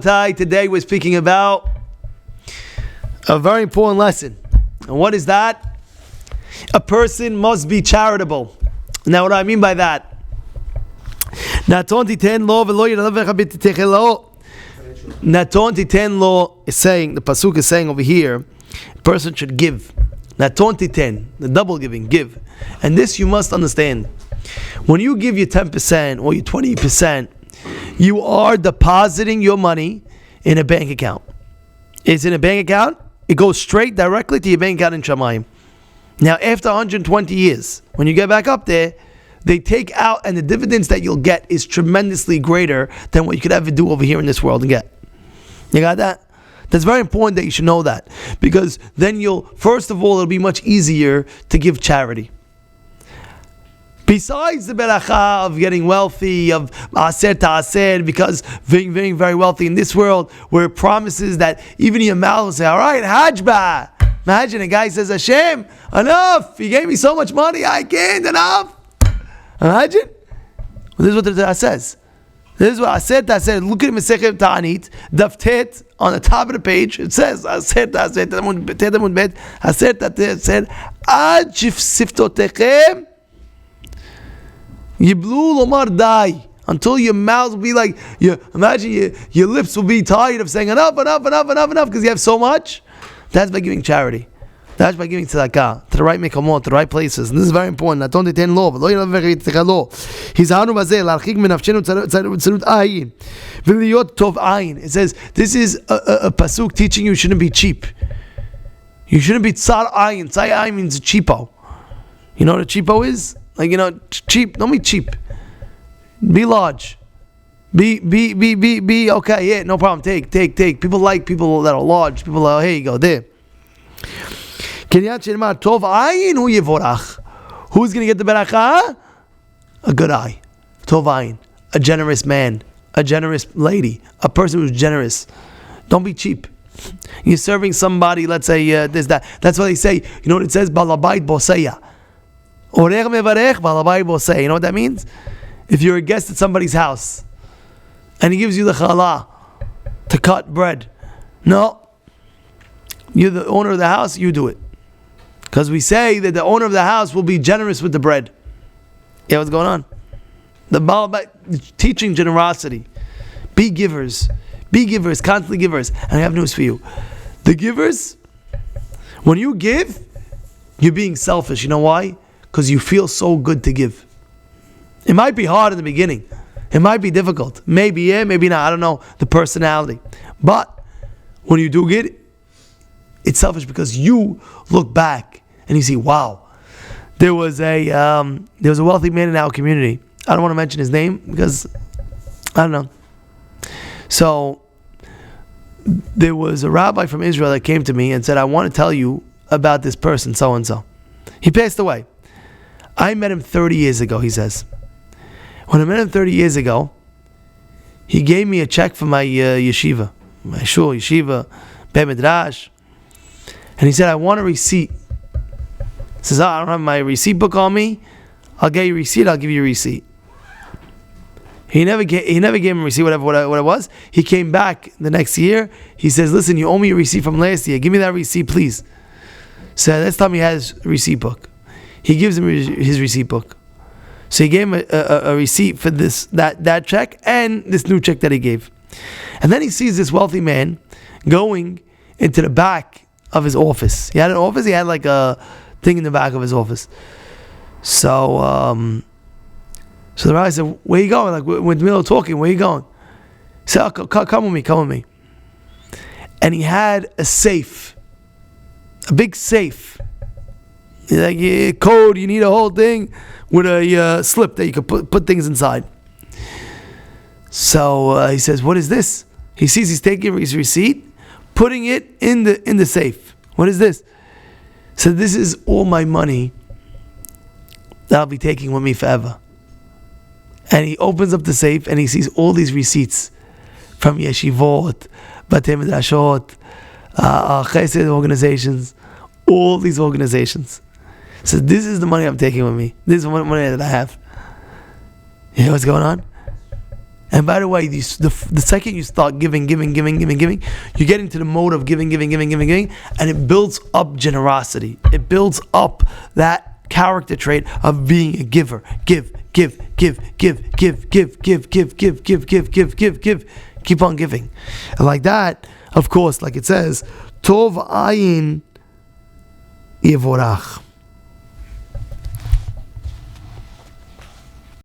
Today we're speaking about a very important lesson. And what is that? A person must be charitable. Now what do I mean by that? Naton titen lo is saying, the pasuk is saying over here, a person should give. Naton titen, the double giving, give. And this you must understand. When you give your 10% or your 20%, you are depositing your money in a bank account. It's in a bank account. It goes straight directly to your bank account in Shamayim. Now, after 120 years, when you get back up there, they take out, and the dividends that you'll get is tremendously greater than what you could ever do over here in this world and get. You got that? That's very important that you should know that, because then first of all, it'll be much easier to give charity. Besides the Beracha of getting wealthy, of Aser Ta'aser, because being very, very wealthy in this world, where it promises that even your mouth will say, all right, Hajba. Imagine a guy says, Hashem, enough. You gave me so much money, I can't, enough. Imagine. Well, this is what the Torah says. This is what Aser Ta'aser. Look at Masechet Ta'anit, Daf Tet, on the top of the page. It says, Aser Ta'aser, Tedamud Bet, Aser Ta'aser, Ad Siftotechem, Yiblu lomar dai, until your mouth will be like, imagine your lips will be tired of saying enough, because you have so much. That's by giving charity. That's by giving tzedakah to the right mekomot, to the right places. And this is very important. Naton titen lo, v'lo yelav v'chitzecha lo. Hizarnu bazeh, l'archik menafshenu tzarut ayin, v'liyot tov ayin. It says, this is a pasuk teaching you shouldn't be cheap. You shouldn't be tzar ayin. Tzar ayin means cheapo. You know what a cheapo is? Like, cheap. Don't be cheap. Be large. Be okay. Yeah, no problem. Take. People like people that are large. People are, here you go, there. Who's going to get the beracha? A good eye. Tov ayin. A generous man. A generous lady. A person who's generous. Don't be cheap. You're serving somebody, let's say, this, that. That's what they say. You know what it says? Balabait boseya. You know what that means? If you're a guest at somebody's house and he gives you the challah to cut bread, no, you're the owner of the house, you do it, because we say that the owner of the house will be generous with the bread. Yeah, what's going on? The teaching generosity. Be givers, constantly givers. And I have news for you: the givers, when you give, you're being selfish. You know why? Because you feel so good to give. It might be hard in the beginning. It might be difficult. Maybe yeah, maybe not. I don't know the personality. But when you do get it's selfish, because you look back and you see, wow, there was a wealthy man in our community. I don't want to mention his name because I don't know. So there was a rabbi from Israel that came to me and said, I want to tell you about this person, so and so. He passed away. I met him 30 years ago, he says. When I met him 30 years ago, he gave me a check for my yeshiva, my shul, yeshiva, Beit Midrash. And he said, I want a receipt. He says, I don't have my receipt book on me. I'll get you a receipt, I'll give you a receipt. He never gave him a receipt, what it was. He came back the next year. He says, listen, you owe me a receipt from last year. Give me that receipt, please. So let's tell him he has a receipt book. He gives him his receipt book. So he gave him a receipt for that check and this new check that he gave. And then he sees this wealthy man going into the back of his office. He had an office, he had like a thing in the back of his office. So the rabbi said, where are you going? Like, we're in the middle of talking, where are you going? He said, oh, come with me. And he had a safe, a big safe. Like code, you need a whole thing with a slip that you can put things inside. So he says, what is this? He sees he's taking his receipt, putting it in the safe. What is this? So this is all my money that I'll be taking with me forever. And he opens up the safe and he sees all these receipts from yeshivot, batei midrashot, chesed organizations, all these organizations. So this is the money I'm taking with me. This is the money that I have. You know what's going on? And by the way, the second you start giving, you get into the mode of giving, and it builds up generosity. It builds up that character trait of being a giver. Give. Keep on giving. And like that, of course, like it says, Tov ayin yevorach.